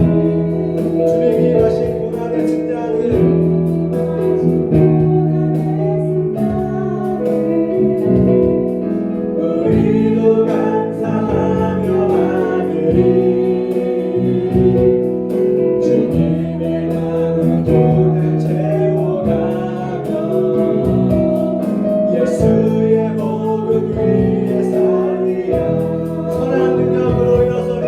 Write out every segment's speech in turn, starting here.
주님이 하신 고난의 진단을 우리도 감사하며 하느니 주님의 남은 돈을 채워가며 예수의 복음 위에 살리라. 선한 능력으로 일어서니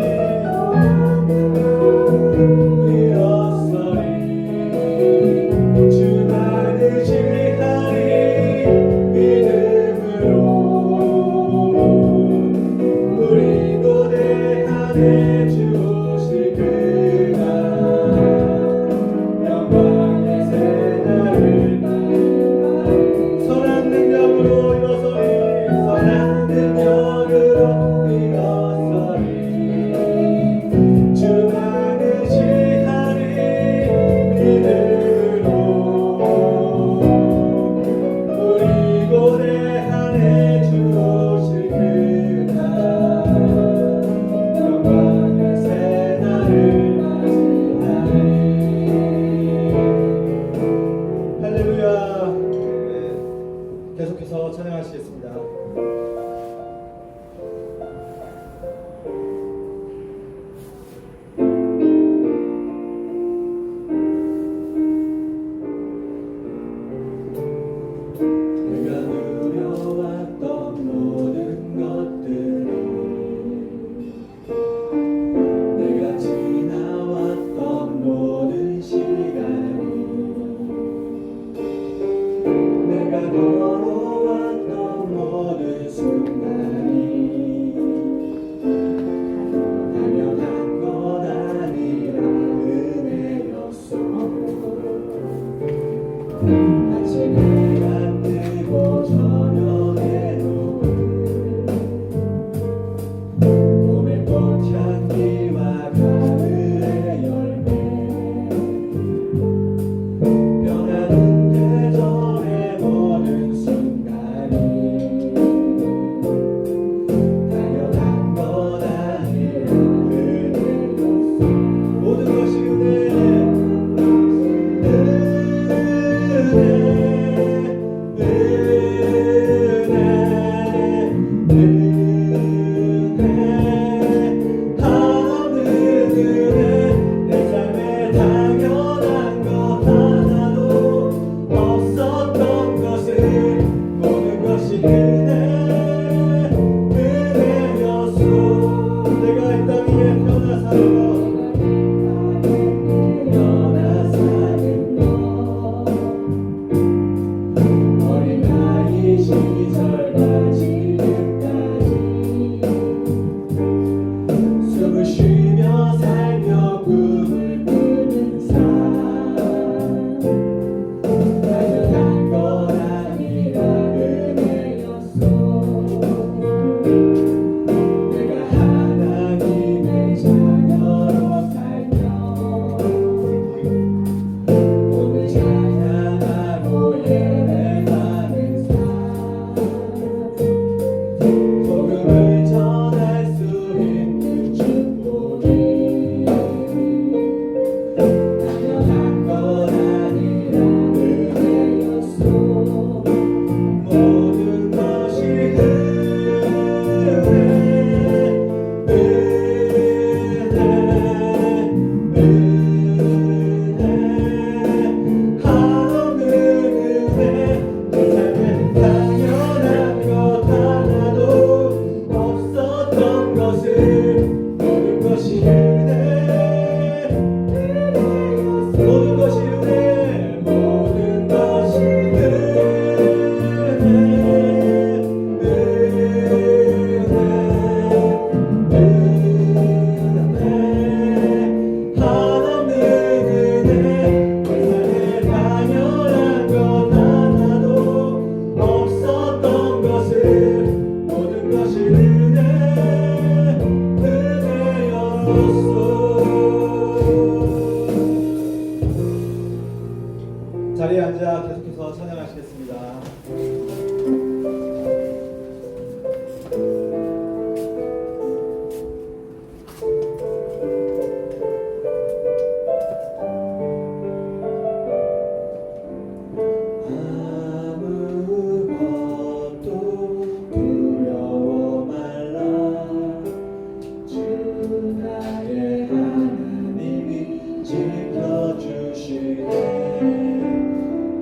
지켜주시네.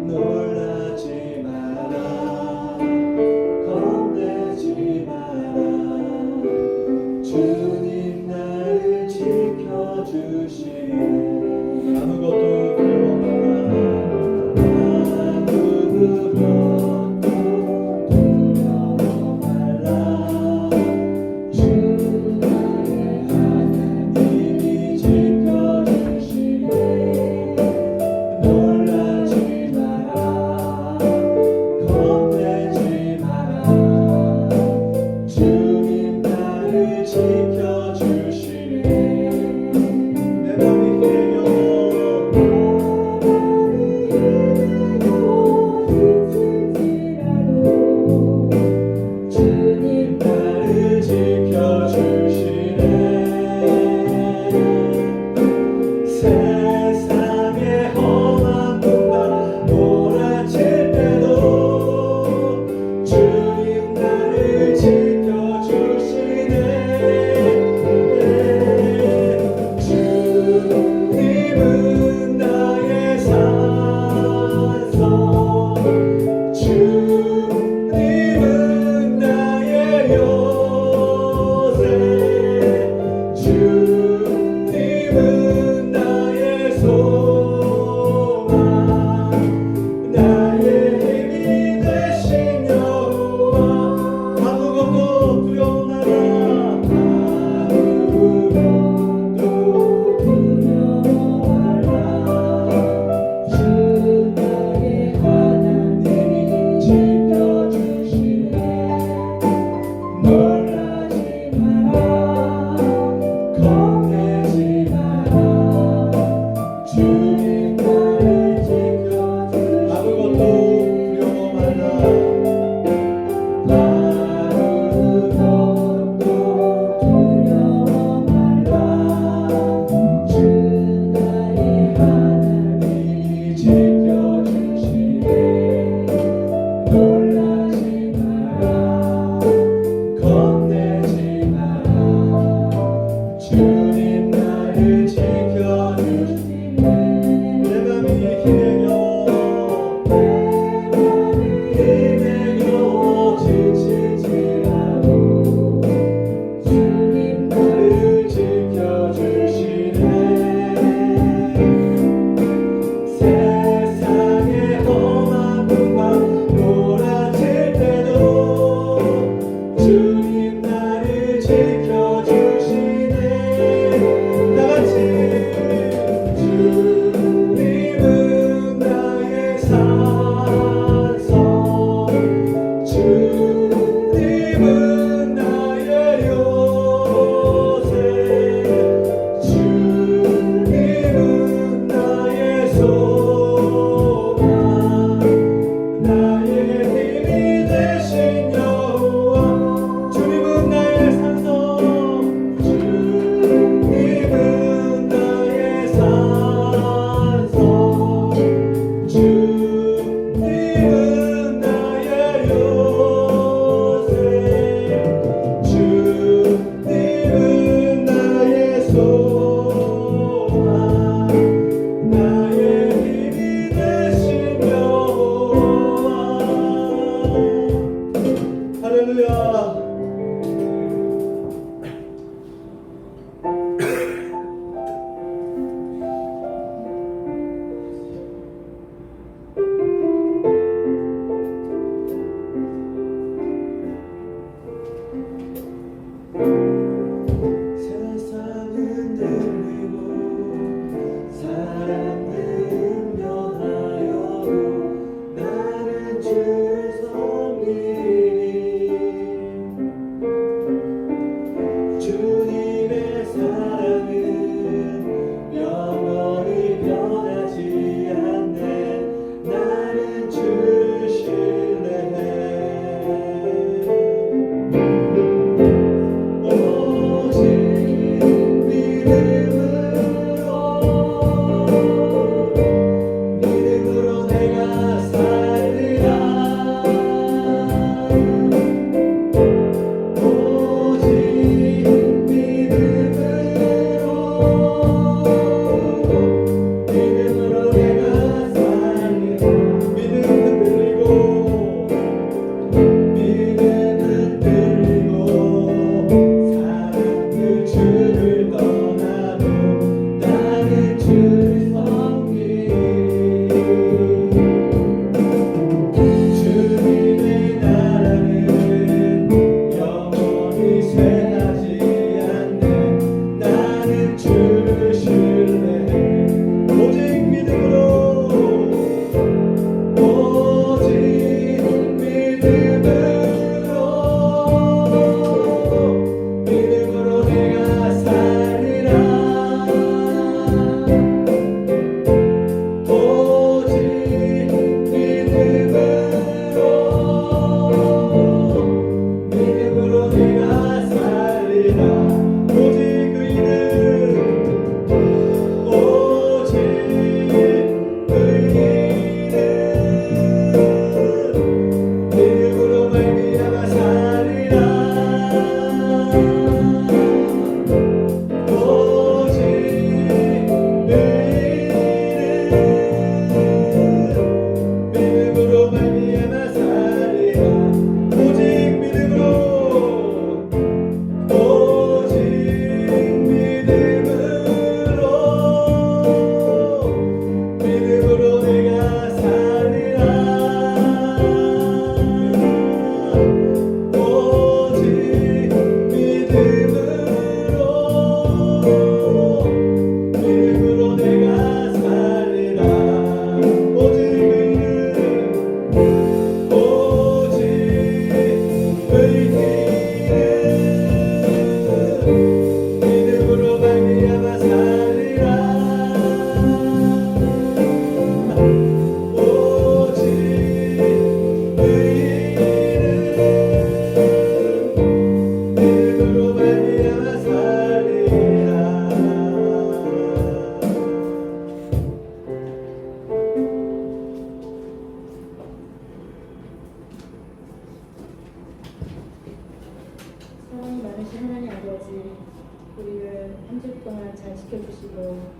놀라지 마라, 겁내지 마라. 주님 나를 지켜주시네. 아무것도 두려워 마라. 아무것도 두려워 말라. 주 나의 하나님이 지켜주시네. 놀라지 마라, 겁내지 마라. 주님 나를 지켜주시네. 내 맘이 깨어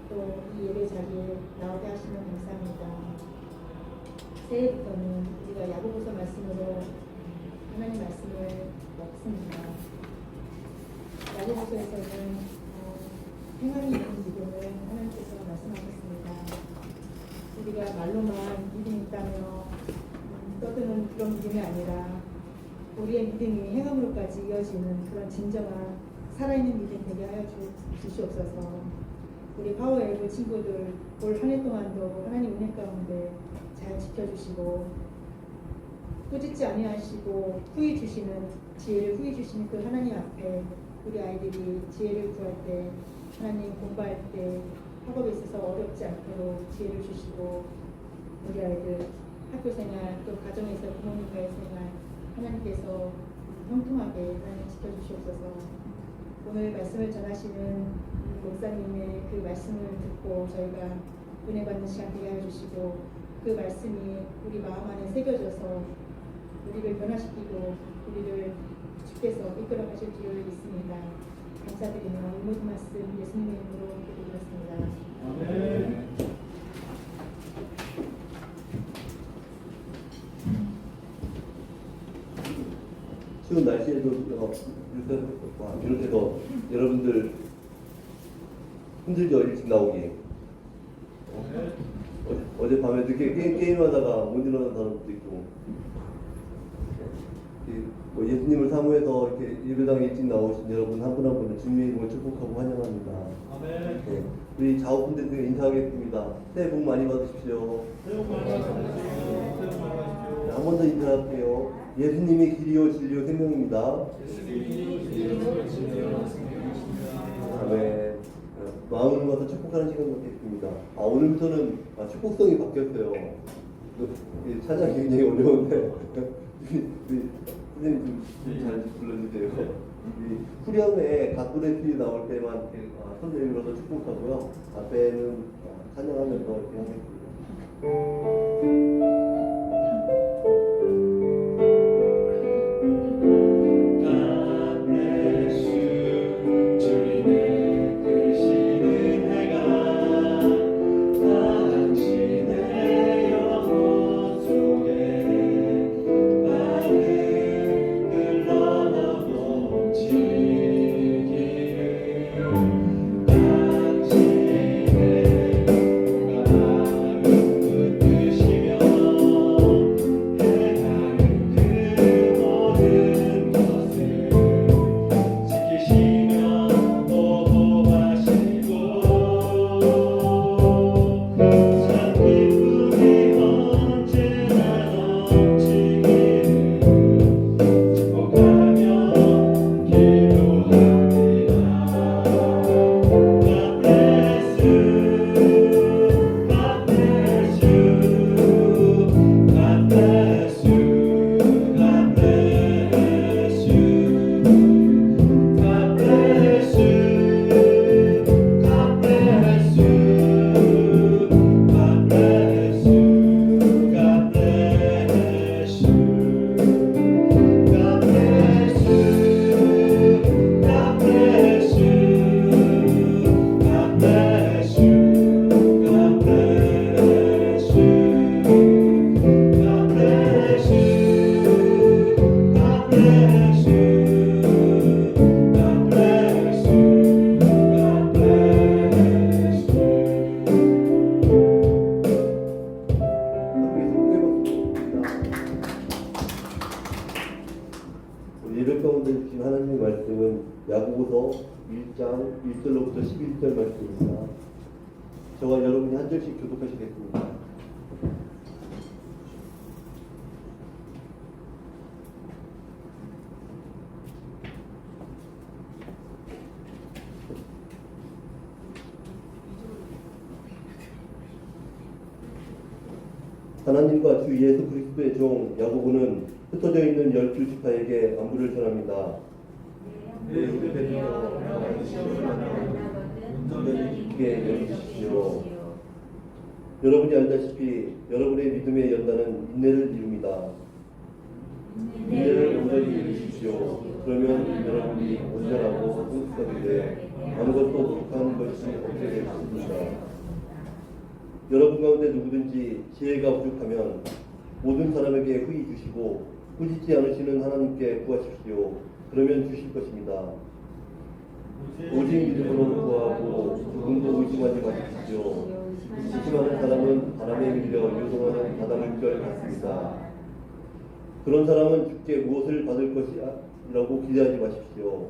또 이 예배 자리에 나오게 하시면 감사합니다. 새해부터는 우리가 야고보서 말씀으로 하나님 말씀을 먹습니다. 야고보서에서는 행함이 있는 믿음을 하나님께서 말씀하셨습니다. 우리가 말로만 믿음이 있다며 떠드는 그런 믿음이 아니라 우리의 믿음이 행함으로까지 이어지는 그런 진정한 살아있는 믿음 되게 하여 주시옵소서. 우리 파워엘브 친구들 올 한 해 동안도 하나님 은혜 가운데 잘 지켜주시고 꾸짖지 아니하시고 후히 주시는 지혜를 후히 주시는 그 하나님 앞에 우리 아이들이 지혜를 구할 때 하나님 공부할 때 학업에 있어서 어렵지 않도록 지혜를 주시고 우리 아이들 학교 생활 또 가정에서 부모님과의 생활 하나님께서 형통하게 하나님 지켜주시옵소서. 오늘 말씀을 전하시는 목사님의 그 말씀을 듣고 저희가 은혜 받는 시간 되게 하여 주시고 그 말씀이 우리 마음 안에 새겨져서 우리를 변화시키고 우리를 주께서 이끌어 가실 줄 믿습니다. 감사드리며 이 모든 말씀 예수님의 이름으로 기도드렸습니다. 아멘. 추운 날씨에도 비롯해서 여러분들 힘들죠? 일찍 나오기. 어젯밤에 늦게 게임하다가 못 일어나는 사람도 있고, 뭐 예수님을 사모해서 이렇게 예배당에 일찍 나오신 여러분 한 분 한 분을 주님의 이름을 축복하고 환영합니다. 아멘. 네, 우리 자오분들 등에 인사하겠습니다. 새해 복 많이 받으십시오. 새해 복 많이 받으십시오. 새해 복 많이 받으십시오. 한 번 더 인사할게요. 예수님이 길이요 진리요 생명입니다. 예수님이 길이요 진리요 생명이십니다. 다음에 마음을 모아서 축복하는 시간 갖겠습니다. 오늘부터는 축복성이 바뀌었어요. 찬양이 굉장히 어려운데 선생님 좀 잘 불러주세요. 후렴에 가꾸레필이 나올 때만 손 내밀어서 축복하고요. 앞에는 찬양하면서 이렇게 하겠습니다. 예배 가운데 주신 하나님의 말씀은 야고보서 1장 1절로부터 11절 말씀입니다. 저와 여러분이 한 절씩 교독하시겠습니다. 하나님과 주 예수 그리스도의 종 야고보는 흩어져 있는 12지파에게 안부를 전합니다. 내 우리 뱃속으로 평안히 시험을 만나거든 온전히 깊게 여기십시오. 여러분이 알다시피 여러분의 믿음의 연단은 인내를 이룹니다. 인내를 온전히 이루십시오. 그러면 여러분이 온전하고 성숙하게 어느 것도 부족한 것이 없게 하십니다. 여러분 가운데 누구든지 지혜가 부족하면 모든 사람에게 후히 주시고 꾸짖지 않으시는 하나님께 구하십시오. 그러면 주실 것입니다. 오직 믿음으로 구하고 조금도 의심하지 마십시오. 의심하는 사람은 바람에 밀려 요동하는 바닷물결 같습니다. 그런 사람은 주께 무엇을 받을 것이라고 기대하지 마십시오.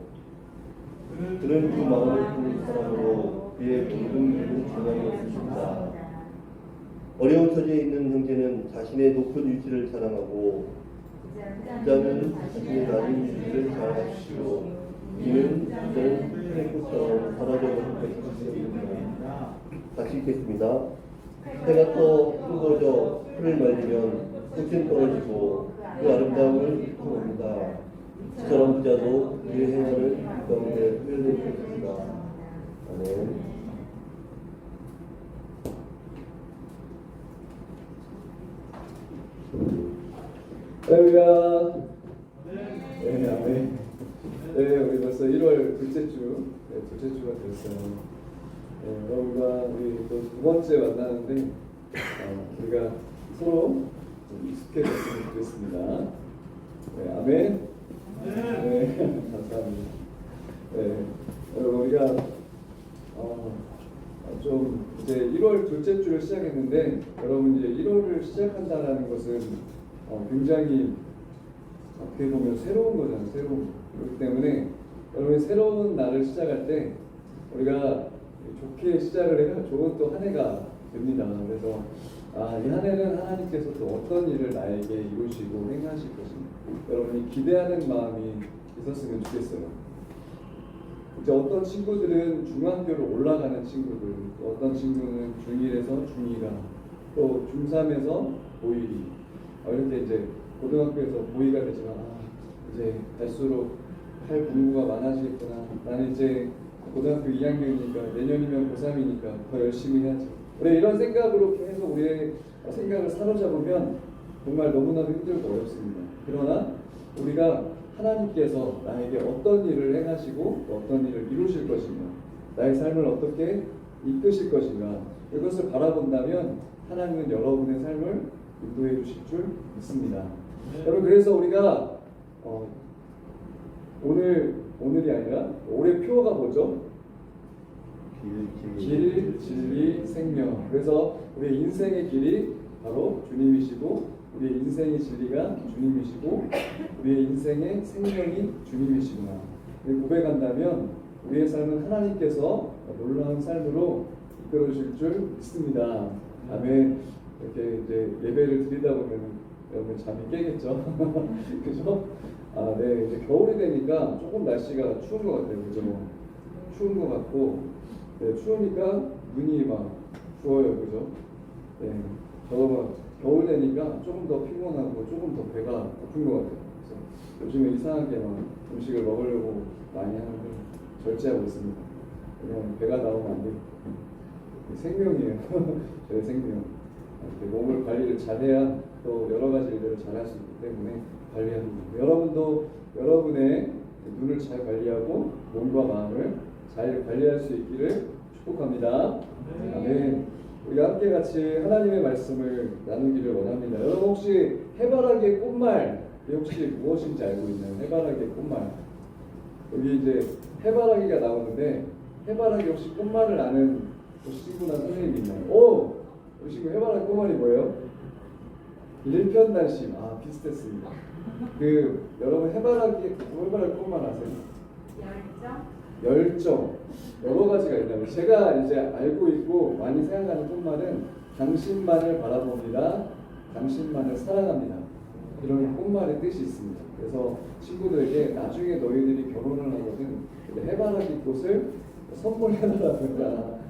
그는 그 마음을 품은 사람으로 그의 모든 일은 전함이 없습니다. 어려운 처지에 있는 형제는 자신의 높은 위치를 자랑하고 부자는 자신의 낮은 위치를 자랑하십시오. 이는 부자는 풀의 꽃처럼 사라져버릴 것입니다. 같이 읽겠습니다. 해가 떠 뜨거워져 풀을 말리면 꽃은 떨어지고 그 아름다움을 잃고 옵니다. 이처럼 부자도 그의 행하를 그 가운데 흘릴 것입니다. 아멘. 할렐루야. 네, 아멘. 네, 우리 벌써 1월 둘째 주, 둘째 주가 됐어요. 여러분과 우리 또 두 번째 만나는데 우리가 서로 좀 익숙해졌으면 좋겠습니다. 네, 아멘. 네, 감사합니다. 네, 여러분 우리가 좀 이제 1월 둘째 주를 시작했는데 여러분 이제 1월을 시작한다라는 것은 굉장히 어떻게 보면 새로운 거잖아요. 새로운. 그렇기 때문에 여러분이 새로운 날을 시작할 때 우리가 좋게 시작을 해야 좋은 또 한 해가 됩니다. 그래서 이 한 해는 하나님께서 또 어떤 일을 나에게 이루시고 행하실 것인가 여러분이 기대하는 마음이 있었으면 좋겠어요. 이제 어떤 친구들은 중학교로 올라가는 친구들, 또 어떤 친구는 중1에서 중2가, 또 중3에서 고1이 이렇게 이제 고등학교에서 고2가 되지만 이제 갈수록 할 공부가 많아지겠구나. 나는 이제 고등학교 2학년이니까 내년이면 고3이니까 더 열심히 해야지. 우리 이런 생각으로 계속 우리의 생각을 사로잡으면 정말 너무나도 힘들고 어렵습니다. 그러나 우리가 하나님께서 나에게 어떤 일을 행하시고 어떤 일을 이루실 것인가, 나의 삶을 어떻게 이끄실 것인가, 이것을 바라본다면 하나님은 여러분의 삶을 인도해 주실 줄 믿습니다. 여러분 그래서 우리가 오늘이 아니라 올해 표어가 뭐죠? 길, 진리, 생명. 그래서 우리의 인생의 길이 바로 주님이시고 우리의 인생의 진리가 주님이시고 우리의 인생의 생명이 주님이시구나. 고백한다면 우리의 삶은 하나님께서 놀라운 삶으로 이끌어 주실 줄 믿습니다. 아멘. 이렇게 이제 예배를 드리다 보면 여러분 잠이 깨겠죠. 그죠? 네, 이제 겨울이 되니까 조금 날씨가 추운 것 같아요. 그죠? 추운 것 같고, 네, 추우니까 눈이 막 부어요. 그죠? 네, 저도 막 겨울 되니까 조금 더 피곤하고 조금 더 배가 고픈 것 같아요. 그래서 요즘에 이상하게 막 음식을 먹으려고 많이 하는데 절제하고 있습니다. 그냥 배가 나오면 안 돼요. 생명이에요. 저의 생명. 몸을 관리를 잘해야 또 여러 가지 일들을 잘할 수 있기 때문에 관리합니다. 여러분도 여러분의 눈을 잘 관리하고 몸과 마음을 잘 관리할 수 있기를 축복합니다. 아멘. 우리가 함께 같이 하나님의 말씀을 나누기를 원합니다. 여러분 혹시 해바라기의 꽃말 혹시 무엇인지 알고 있나요? 해바라기의 꽃말. 여기 이제 해바라기가 나오는데 해바라기 혹시 꽃말을 아는 친구나 선생님이 있나요? 우리 친구 해바라기 꽃말이 뭐예요? 일편단심. 비슷했습니다. 여러분 해바라기 꽃말 아세요? 열정. 여러 가지가 있다면 제가 이제 알고 있고 많이 생각하는 꽃말은 당신만을 바라봅니다. 당신만을 사랑합니다. 이런 꽃말의 뜻이 있습니다. 그래서 친구들에게 나중에 너희들이 결혼을 하거든 해바라기 꽃을 선물해달라고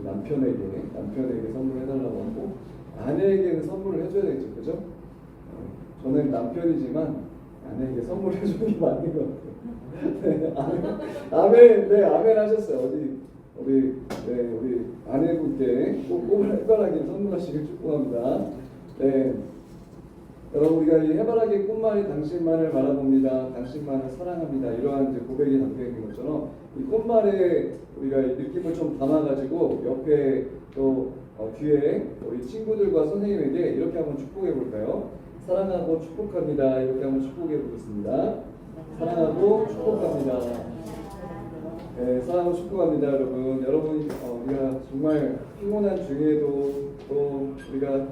남편에게 선물해달라고 하고 아내에게는 선물을 해줘야 되겠죠. 그죠? 저는 남편이지만 아내에게 선물해주는 게 맞는 것 같아요. 네, 아멘. 네, 아멘 하셨어요. 우리 아내분께 꼭 해바라기 선물하시길 축복합니다. 네. 여러분 우리가 이 해바라기 꽃말이 당신만을 바라봅니다. 당신만을 사랑합니다. 이러한 이제 고백이 담겨 있는 것처럼 이 꽃말에 우리가 이 느낌을 좀 담아가지고 옆에 또 뒤에 우리 친구들과 선생님에게 이렇게 한번 축복해 볼까요? 사랑하고 축복합니다. 이렇게 한번 축복해 보겠습니다. 사랑하고 축복합니다. 네, 사랑하고 축복합니다, 여러분. 여러분, 우리가 정말 피곤한 중에도 또 우리가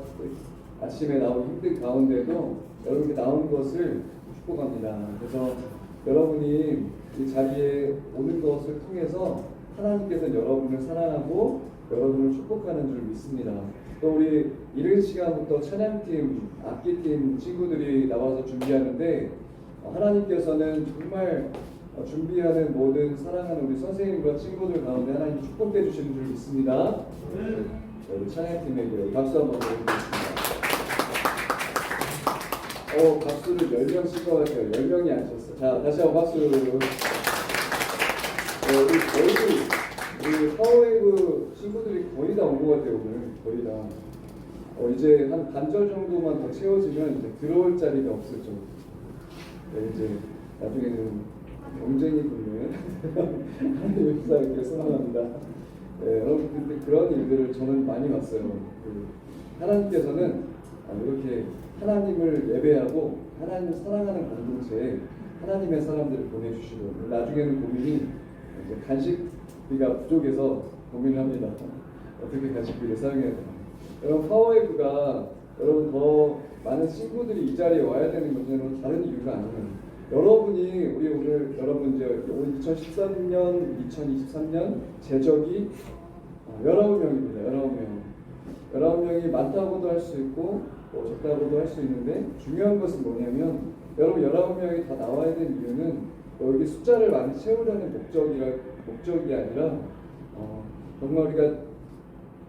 아침에 나오기 힘든 가운데도 여러분께 나온 것을 축복합니다. 그래서 여러분이 이 자리에 오는 것을 통해서 하나님께서는 여러분을 사랑하고 여러분을 축복하는 줄 믿습니다. 또 우리 이른 시간부터 찬양팀, 악기팀 친구들이 나와서 준비하는데 하나님께서는 정말 준비하는 모든 사랑하는 우리 선생님과 친구들 가운데 하나님 축복해 주시는 줄 믿습니다. 우리 찬양팀에게 박수 한번 드리겠습니다. 박수를 10명 칠 것 같아요. 10명이 안 쳤어. 자, 다시 한번 박수. 우리 파워웨이브 친구들이 거의 다 온 것 같아요. 오늘 거의 다. 이제 한 반절 정도만 더 채워지면 이제 들어올 자리가 없을 정도. 네, 이제 나중에는 경쟁이 붙는 하나님의 역사를 소망합니다. 네, 여러분 근데 그런 일들을 저는 많이 봤어요. 하나님께서는 이렇게 하나님을 예배하고 하나님을 사랑하는 공동체에 하나님의 사람들을 보내주시고 나중에는 고민이 이제 간식비가 부족해서 고민합니다. 어떻게 간식비를 사용해야 되나. 여러분 파워웨이브가 여러분 더 많은 친구들이 이 자리에 와야 되는 것은 다른 이유가 아니에요. 여러분이 우리 오늘 여러분 이제 2013년, 2023년 제적이 19명입니다. 19명이 많다고도 할 수 있고 적다고도 할 수 있는데 중요한 것은 뭐냐면 여러분 19명이 다 나와야 되는 이유는 여기 숫자를 많이 채우려는 목적이 아니라 정말 우리가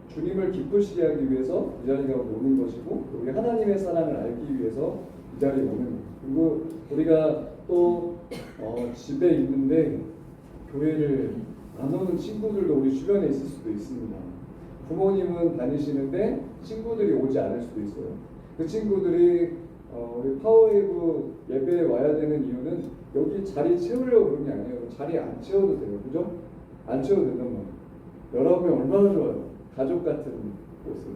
주님을 기쁘시게 하기 위해서 이 자리가 오는 것이고 우리 하나님의 사랑을 알기 위해서 이 자리에 오는 거예요. 그리고 우리가 또 집에 있는데 교회를 안 오는 친구들도 우리 주변에 있을 수도 있습니다. 부모님은 다니시는데 친구들이 오지 않을 수도 있어요. 그 친구들이 우리 파워웨이브 예배에 와야 되는 이유는 여기 자리 채우려고 그런 게 아니에요. 자리 안 채워도 돼요. 그죠? 안 채워도 된단 말이에요. 19명 얼마나 좋아요. 가족 같은 곳을.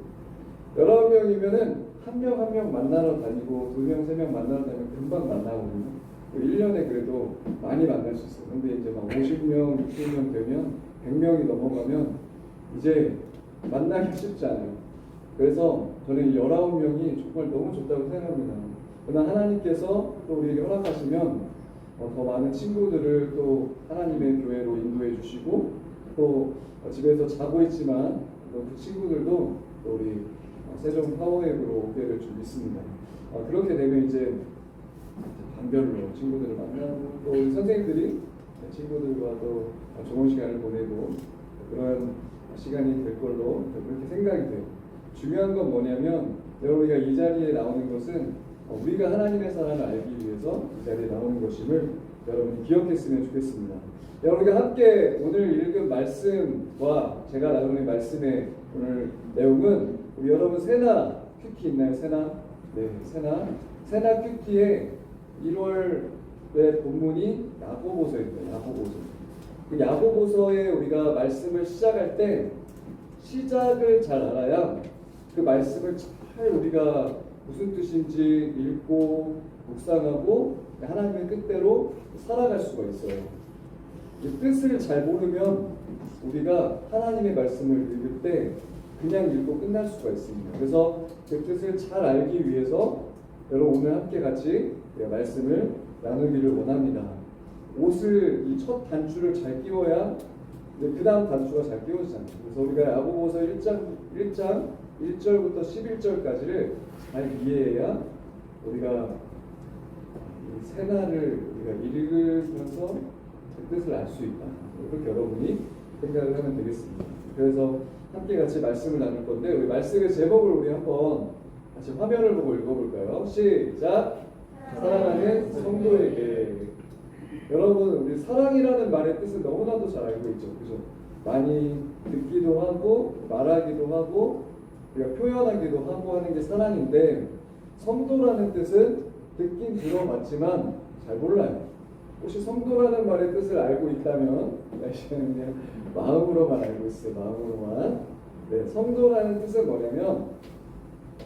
19명이면은 한 명 한 명 만나러 다니고 2명 3명 만나러 다니면 금방 만나거든요. 1년에 그래도 많이 만날 수 있어요. 근데 이제 막 50명, 60명 되면 100명이 넘어가면 이제 만나기 쉽지 않아요. 그래서 저는 이 19명이 정말 너무 좋다고 생각합니다. 그러나 하나님께서 또 우리에게 허락하시면 더 많은 친구들을 또 하나님의 교회로 인도해 주시고 또 집에서 자고 있지만 또 그 친구들도 또 우리 세종 파워웨이브로 오게 될 줄 믿습니다. 그렇게 되면 이제 반별로 친구들을 만나고 또 우리 선생님들이 친구들과 또 좋은 시간을 보내고 그런 시간이 될 걸로 그렇게 생각이 돼요. 중요한 건 뭐냐면 여러분이가 이 자리에 나오는 것은 우리가 하나님의 사랑을 알기 위해서 이 자리에 나오는 것임을 여러분이 기억했으면 좋겠습니다. 여러분과 함께 오늘 읽은 말씀과 제가 나누는 말씀의 오늘 내용은 우리 여러분 세나 큐티 있나요? 세나? 네, 세나 큐티의 1월의 본문이 야고보서입니다. 야고보서. 그 야고보서에 우리가 말씀을 시작할 때 시작을 잘 알아야 그 말씀을 잘 우리가 무슨 뜻인지 읽고 묵상하고 하나님의 뜻대로 살아갈 수가 있어요. 이 뜻을 잘 모르면 우리가 하나님의 말씀을 읽을 때 그냥 읽고 끝날 수가 있습니다. 그래서 그 뜻을 잘 알기 위해서 여러분 오늘 함께 같이 말씀을 나누기를 원합니다. 옷을 이 첫 단추를 잘 끼워야 그 다음 단추가 잘 끼워지잖아요. 그래서 우리가 야고보서 1장 1절부터 11절까지를 잘 이해해야 우리가 이 세나를 우리가 읽으면서 그 뜻을 알 수 있다. 그렇게 여러분이 생각을 하면 되겠습니다. 그래서 함께 같이 말씀을 나눌 건데 우리 말씀의 제목을 우리 한번 같이 화면을 보고 읽어볼까요? 시작! 사랑하는 성도에게. 여러분 우리 사랑이라는 말의 뜻은 너무나도 잘 알고 있죠. 그죠? 많이 듣기도 하고 말하기도 하고 우리가 표현하기도 하고 하는 게 사랑인데 성도라는 뜻은 듣긴 들어봤지만 잘 몰라요. 혹시 성도라는 말의 뜻을 알고 있다면 그냥 마음으로만 알고 있어요. 마음으로만. 네, 성도라는 뜻은 뭐냐면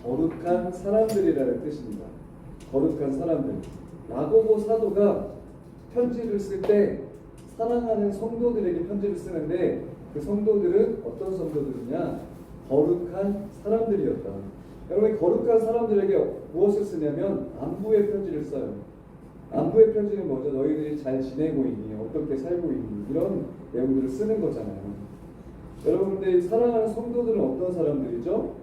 거룩한 사람들이라는 뜻입니다. 거룩한 사람들. 야고보 사도가 편지를 쓸 때 사랑하는 성도들에게 편지를 쓰는데 그 성도들은 어떤 성도들이냐? 거룩한 사람들이었다. 여러분, 거룩한 사람들에게 무엇을 쓰냐면 안부의 편지를 써요. 안부의 편지는 뭐죠? 너희들이 잘 지내고 있니? 어떻게 살고 있니? 이런 내용들을 쓰는 거잖아요. 여러분, 근데 사랑하는 성도들은 어떤 사람들이죠?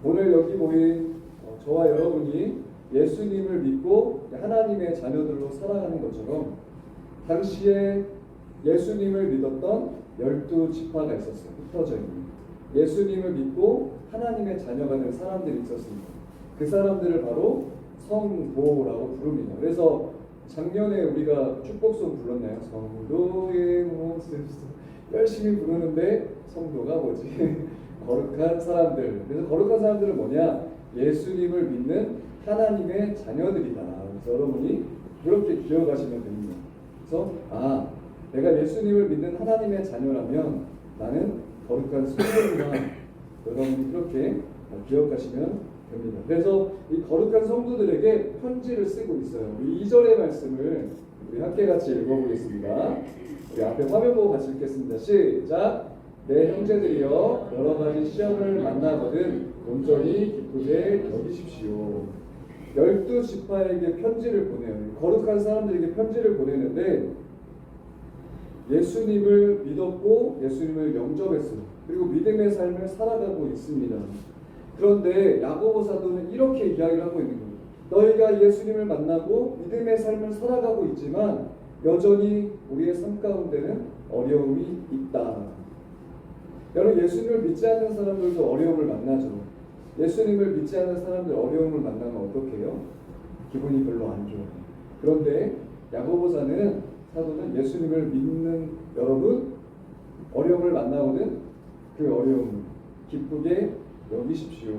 오늘 여기 모인 저와 여러분이 예수님을 믿고 하나님의 자녀들로 살아가는 것처럼 당시에 예수님을 믿었던 12지파가 있었어요. 흩어져 있는. 예수님을 믿고 하나님의 자녀가 된 사람들이 있었습니다. 그 사람들을 바로 성도라고 부릅니다. 그래서 작년에 우리가 축복송 불렀나요? 성도의 모습. 열심히 부르는데 성도가 뭐지? 거룩한 사람들. 그래서 거룩한 사람들은 뭐냐? 예수님을 믿는 하나님의 자녀들이다. 그래서 여러분이 그렇게 기억하시면 됩니다. 그래서 내가 예수님을 믿는 하나님의 자녀라면 나는 거룩한 성도구나. 여러분이 그렇게 기억하시면 됩니다. 그래서 이 거룩한 성도들에게 편지를 쓰고 있어요. 이 2절의 말씀을 우리 함께 같이 읽어보겠습니다. 우리 앞에 화면 보고 같이 읽겠습니다. 시작! 내 형제들이여 여러 가지 시험을 만나거든 온전히 기쁘게 여기십시오. 12지파에게 편지를 보내요. 거룩한 사람들에게 편지를 보내는데 예수님을 믿었고 예수님을 영접했어요. 그리고 믿음의 삶을 살아가고 있습니다. 그런데 야고보 사도는 이렇게 이야기를 하고 있는 거예요. 너희가 예수님을 만나고 믿음의 삶을 살아가고 있지만 여전히 우리의 삶 가운데는 어려움이 있다. 여러분, 예수님을 믿지 않는 사람들도 어려움을 만나죠. 예수님을 믿지 않는 사람들 어려움을 만나면 어떻게 해요? 기분이 별로 안 좋아요. 그런데 야고보사는 사도는 예수님을 믿는 여러분 어려움을 만나거든 그 어려움을 기쁘게 여기십시오.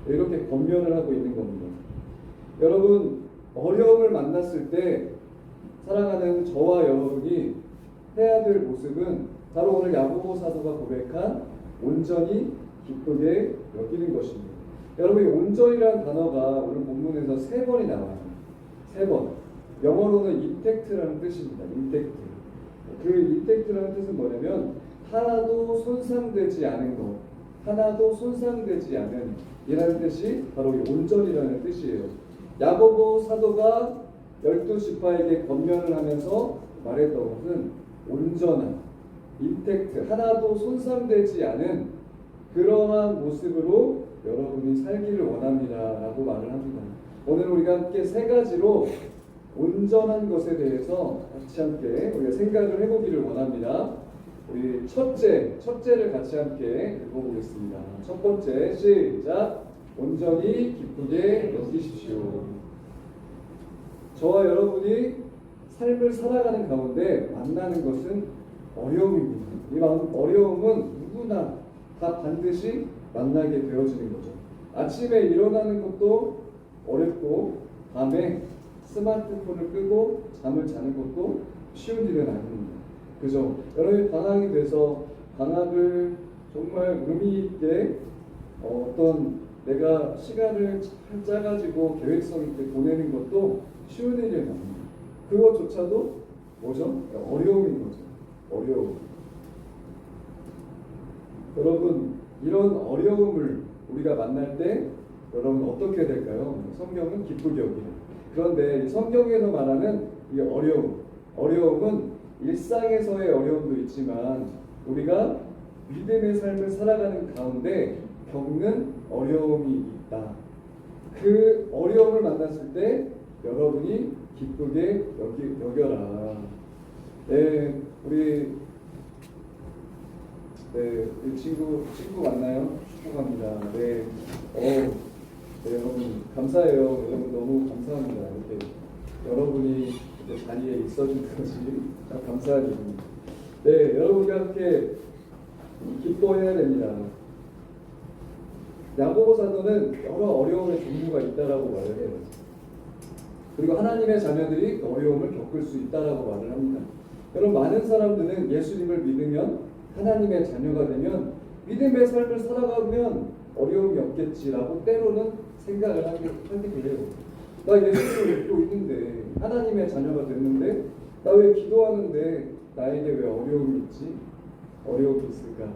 이렇게 권면을 하고 있는 겁니다. 여러분, 어려움을 만났을 때 사랑하는 저와 여러분이 해야 될 모습은 바로 오늘 야고보 사도가 고백한 온전히 기쁘게 여기는 것입니다. 여러분, 이 온전이라는 단어가 오늘 본문에서 3번이 나와요. 3번. 영어로는 임팩트라는 뜻입니다. 임팩트. 그 임팩트라는 뜻은 뭐냐면 하나도 손상되지 않은 것, 하나도 손상되지 않은 이라는 뜻이 바로 이 온전이라는 뜻이에요. 야고보 사도가 12지파에게 권면을 하면서 말했던 것은 온전한 임팩트, 하나도 손상되지 않은 그러한 모습으로 여러분이 살기를 원합니다 라고 말을 합니다. 오늘 우리가 함께 3가지로 온전한 것에 대해서 같이 함께 우리가 생각을 해보기를 원합니다. 우리 첫째를 같이 함께 읽어보겠습니다. 첫 번째, 시작! 온전히 기쁘게 여기십시오. 저와 여러분이 삶을 살아가는 가운데 만나는 것은 어려움입니다. 이 어려움은 누구나 다 반드시 만나게 되어지는 거죠. 아침에 일어나는 것도 어렵고 밤에 스마트폰을 끄고 잠을 자는 것도 쉬운 일은 아닙니다. 그죠? 여러분이 방학이 돼서 방학을 정말 의미 있게 어떤 내가 시간을 잘 짜가지고 계획성 있게 보내는 것도 쉬운 일이 아닙니다. 그것조차도 뭐죠? 어려움인 거죠. 어려움. 여러분, 이런 어려움을 우리가 만날 때 여러분 어떻게 될까요? 성경은 기쁘게 여기는. 그런데 성경에서 말하는 이 어려움은 일상에서의 어려움도 있지만 우리가 믿음의 삶을 살아가는 가운데 겪는 어려움이 있다. 그 어려움을 만났을 때 여러분이 기쁘게 여겨라. 네, 우리 이 친구 맞나요? 축복합니다. 네, 여러분 감사해요. 여러분 너무 감사합니다. 이렇게 여러분이 자리에 있어준 것이 참 감사한 일입니다. 네, 여러분과 함께 기뻐해야 됩니다. 야고보 사도는 여러 어려움의 종류가 있다라고 말을 해요. 그리고 하나님의 자녀들이 그 어려움을 겪을 수 있다라고 말을 합니다. 여러분, 많은 사람들은 예수님을 믿으면, 하나님의 자녀가 되면, 믿음의 삶을 살아가면 어려움이 없겠지라고 때로는 생각을 하게 돼요. 나 예수님을 믿고 있는데, 하나님의 자녀가 됐는데, 나 왜 기도하는데 나에게 왜 어려움이 있지? 어려움이 있을까?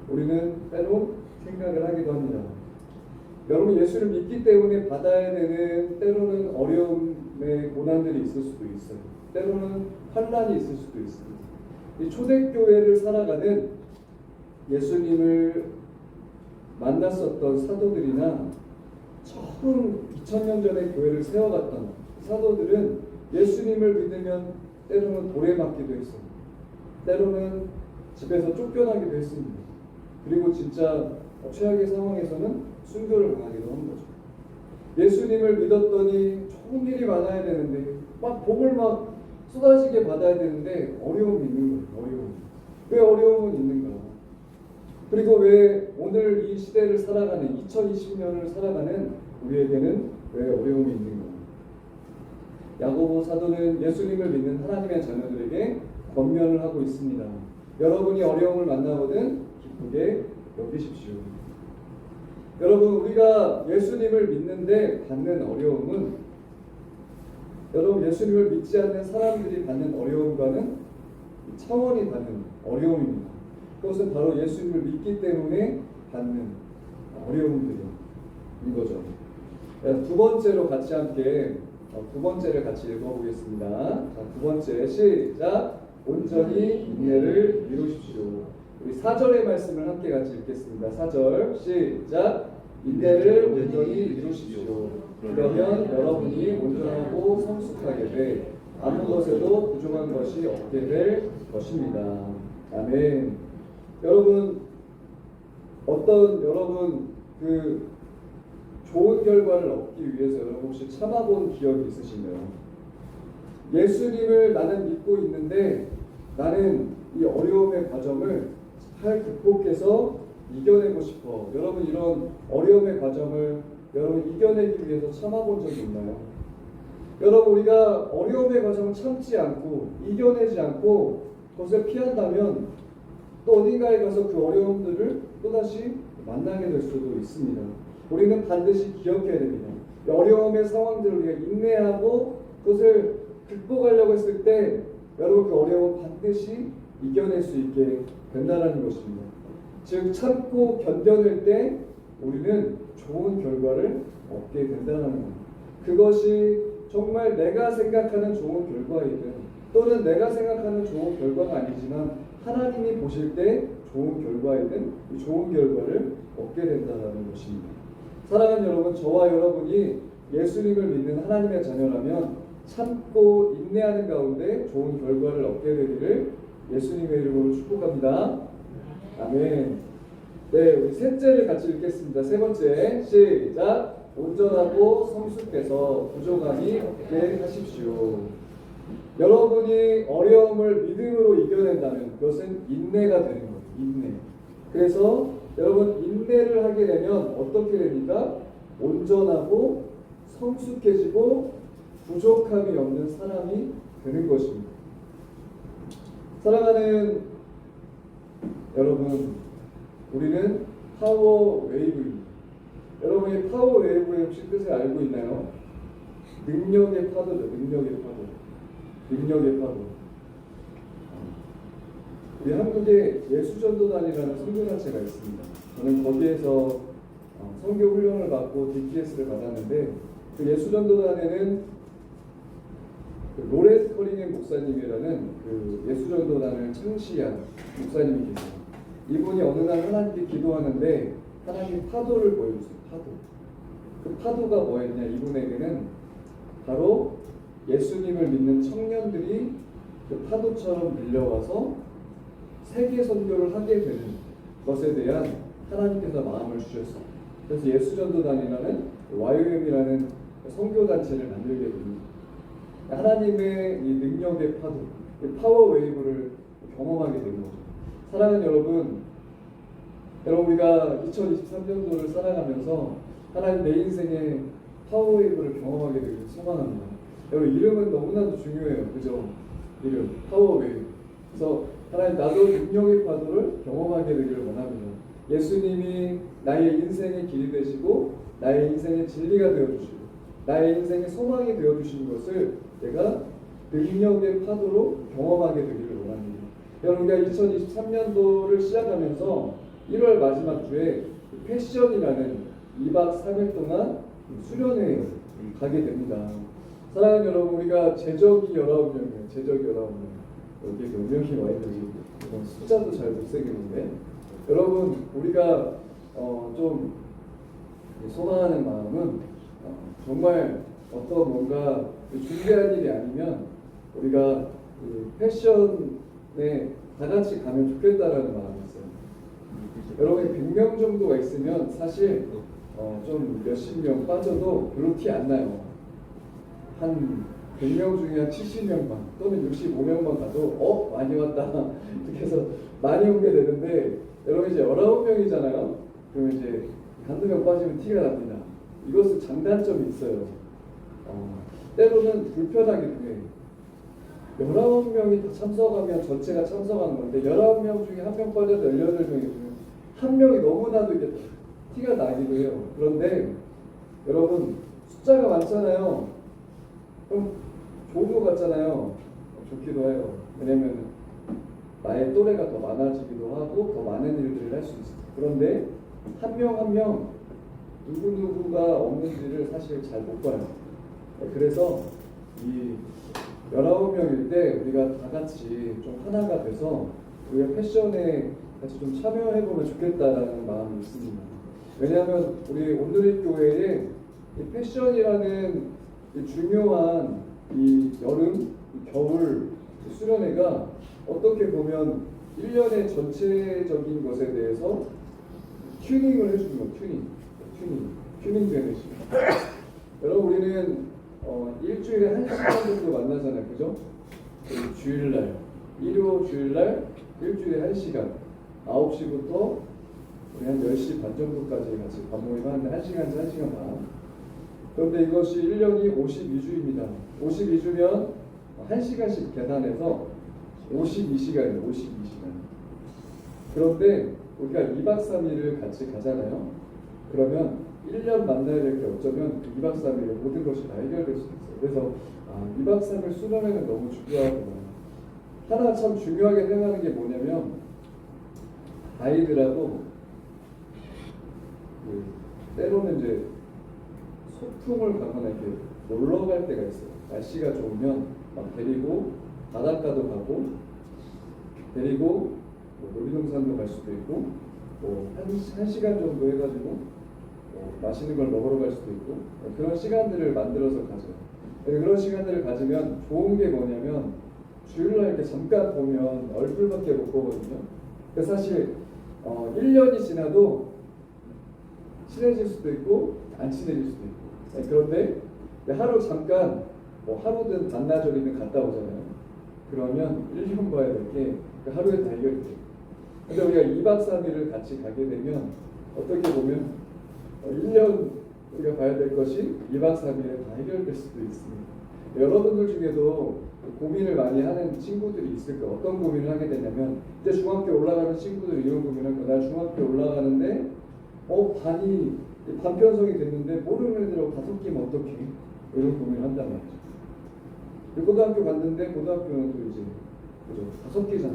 우리는 때로 생각을 하기도 합니다. 여러분, 예수를 믿기 때문에 받아야 되는 때로는 어려움의 고난들이 있을 수도 있어요. 때로는 환난이 있을 수도 있습니다. 이 초대교회를 살아가는 예수님을 만났었던 사도들이나 처음 2000년 전에 교회를 세워갔던 사도들은 예수님을 믿으면 때로는 돌에 맞기도 했어요. 때로는 집에서 쫓겨나기도 했습니다. 그리고 진짜 최악의 상황에서는 순교를 당하기도 한 거죠. 예수님을 믿었더니 좋은 일이 많아야 되는데 막 복을 막 쏟아지게 받아야 되는데 어려움이 있는 거예요. 어려움. 왜 어려움은 있는가? 그리고 왜 오늘 이 시대를 살아가는 2020년을 살아가는 우리에게는 왜 어려움이 있는가? 야고보 사도는 예수님을 믿는 하나님의 자녀들에게 권면을 하고 있습니다. 여러분이 어려움을 만나거든 기쁘게 여기십시오. 여러분, 우리가 예수님을 믿는데 받는 어려움은, 여러분, 예수님을 믿지 않는 사람들이 받는 어려움과는 차원이 다른 어려움입니다. 그것은 바로 예수님을 믿기 때문에 받는 어려움들인 거죠. 두 번째로 같이 함께 두 번째를 같이 읽어보겠습니다. 자, 두 번째 시작. 온전히 인내를 이루십시오. 우리 4절의 말씀을 함께 같이 읽겠습니다. 4절 시작. 인내를 온전히 이루십시오. 그러면 여러분이 온전하고 성숙하게 돼 아무 것에도 부족한 것이 없게 될 것입니다. 아멘. 여러분, 여러분 그 좋은 결과를 얻기 위해서 여러분 혹시 참아본 기억이 있으신가요? 예수님을 나는 믿고 있는데 나는 이 어려움의 과정을 잘 극복해서 이겨내고 싶어. 여러분, 이런 어려움의 과정을 여러분 이겨내기 위해서 참아본 적이 있나요? 여러분, 우리가 어려움의 과정을 참지 않고 이겨내지 않고 그것을 피한다면 또 어딘가에 가서 그 어려움들을 또다시 만나게 될 수도 있습니다. 우리는 반드시 기억해야 됩니다. 어려움의 상황들을 우리가 인내하고 그것을 극복하려고 했을 때 여러분, 그 어려움은 반드시 이겨낼 수 있게 된다는 것입니다. 즉, 참고 견뎌낼 때 우리는 좋은 결과를 얻게 된다는 겁니다. 그것이 정말 내가 생각하는 좋은 결과이든 또는 내가 생각하는 좋은 결과가 아니지만 하나님이 보실 때 좋은 결과이든 이 좋은 결과를 얻게 된다는 것입니다. 사랑하는 여러분, 저와 여러분이 예수님을 믿는 하나님의 자녀라면 참고 인내하는 가운데 좋은 결과를 얻게 되기를 예수님의 이름으로 축복합니다. 아멘. 네, 우리 셋째를 같이 읽겠습니다. 세 번째 시작. 온전하고 성숙해서 부족함이 없게 하십시오. 여러분이 어려움을 믿음으로 이겨낸다면 그것은 인내가 되는 거예요. 인내. 그래서 여러분, 인내를 하게 되면 어떻게 됩니까? 온전하고 성숙해지고 부족함이 없는 사람이 되는 것입니다. 사랑하는 여러분, 우리는 파워 웨이브입니다. 여러분이 파워 웨이브의 혹시 뜻을 알고 있나요? 능력의 파도죠. 능력의 파도. 능력의 파도. 우리 한국에 예수전도단이라는 선교단체가 있습니다. 저는 거기에서 선교 훈련을 받고 DPS를 받았는데 그 예수전도단에는 그 로레스 커링햄 목사님이라는 그 예수전도단을 창시한 목사님이 계세요. 이분이 어느 날 하나님께 기도하는데 하나님 파도를 보여주세요. 파도. 그 파도가 뭐였냐? 이분에게는 바로 예수님을 믿는 청년들이 그 파도처럼 밀려와서 세계 선교를 하게 되는 것에 대한 하나님께서 마음을 주셨어요. 그래서 예수전도단이라는 YOM이라는 선교단체를 만들게 됩니다. 하나님의 이 능력의 파도, 이 파워 웨이브를 경험하게 되는 거죠. 사랑하는 여러분, 여러분 우리가 2023년도를 살아가면서 하나님 내 인생의 파워웨이브를 경험하게 되기를 소망합니다. 여러분 이름은 너무나도 중요해요. 그죠? 이름 파워웨이브. 그래서 하나님 나도 능력의 파도를 경험하게 되기를 원합니다. 예수님이 나의 인생의 길이 되시고 나의 인생의 진리가 되어주시고 나의 인생의 소망이 되어주신 것을 내가 능력의 파도로 경험하게 되기를 원합니다. 여러분 우리가 2023년도를 시작하면서 1월 마지막 주에 패션이라는 2박 3일 동안 수련회에 가게 됩니다. 사랑하는 여러분 우리가 제적이 19명이에요. 제적이 19명. 여기 몇 명이 와 있는지 숫자도 잘 못 세겠는데 여러분 우리가 좀 소망하는 마음은 정말 어떤 뭔가 준비한 일이 아니면 우리가 패션에 다 같이 가면 좋겠다라는 마음이 있어요. 여러분이 100명 정도가 있으면 사실 좀 몇십 명 빠져도 별로 티 안 나요. 한 100명 중에 한 70명만 또는 65명만 가도 많이 왔다 이렇게 해서 많이 오게 되는데 여러분 이제 19명이잖아요. 그러면 이제 한두 명 빠지면 티가 납니다. 이것은 장단점이 있어요. 때로는 불편하기도 해. 19명이 다 참석하면 전체가 참석하는 건데 19명 중에 한 명 빠져도 18명이면 한 명이 너무나도 이게 티가 나기도 해요. 그런데 여러분 숫자가 많잖아요. 그럼 좋은 것 같잖아요. 좋기도 해요. 왜냐면 나의 또래가 더 많아지기도 하고 더 많은 일들을 할 수 있어요. 그런데 한 명 한 명 누구누구가 없는지를 사실 잘 못 봐요. 그래서 이 19명일 때 우리가 다 같이 좀 하나가 돼서 우리가 패션에 같이 좀 참여해보면 좋겠다라는 마음이 있습니다. 왜냐하면 우리 온누리 교회에 이 패션이라는 이 중요한 이 여름, 이 겨울 수련회가 어떻게 보면 1년의 전체적인 것에 대해서 튜닝을 해주는 거예요. 튜닝 되는 시간. 여러분 우리는 일주일에 1시간 정도 만나잖아요. 그죠? 주일날, 일요 주일날 일주일에 1시간 9시부터 우리 한 10시 반 정도까지 같이 밥 모임 하는데 1시간에서 1시간 반. 그런데 이것이 1년이 52주입니다. 52주면 1시간씩 계산해서 52시간이에요. 52시간. 그런데 우리가 2박 3일을 같이 가잖아요. 그러면 1년 만나야 될 게 어쩌면 그 2박 3일에 모든 것이 다 해결될 수도 있어요. 그래서 2박 3일 수련회는 너무 중요하구나. 하나 참 중요하게 생각하는 게 뭐냐면 아이들하고 때로는 이제 소풍을 가거나 이렇게 놀러 갈 때가 있어요. 날씨가 좋으면 막 데리고 바닷가도 가고 데리고 뭐 놀이동산도 갈 수도 있고 뭐 한 시간 정도 해가지고 맛있는 걸 먹으러 갈 수도 있고 그런 시간들을 만들어서 가죠. 그런 시간들을 가지면 좋은 게 뭐냐면 주일날 이렇게 잠깐 보면 얼굴밖에 못 보거든요. 그래서 사실 1년이 지나도 친해질 수도 있고 안 친해질 수도 있고 그런데 하루 잠깐 뭐 하루든 반나절이든 갔다 오잖아요. 그러면 1년 봐야 될 게 하루에 다 해결이 돼요. 근데 우리가 2박 3일을 같이 가게 되면 어떻게 보면 1년 우리가 봐야 될 것이 2박 3일에 다 해결될 수도 있습니다. 여러분들 중에도 고민을 많이 하는 친구들이 있을 거예요. 어떤 고민을 하게 되냐면 이제 중학교 올라가는 친구들이 이런 고민을 할 거예요. 나 중학교 올라가는데 반이 반편성이 됐는데 모르는 애들하고 다섯 끼면 어떡해? 이런 고민을 한단 말이죠. 고등학교 갔는데 고등학교는 또 이제 그죠? 다섯 개잖아.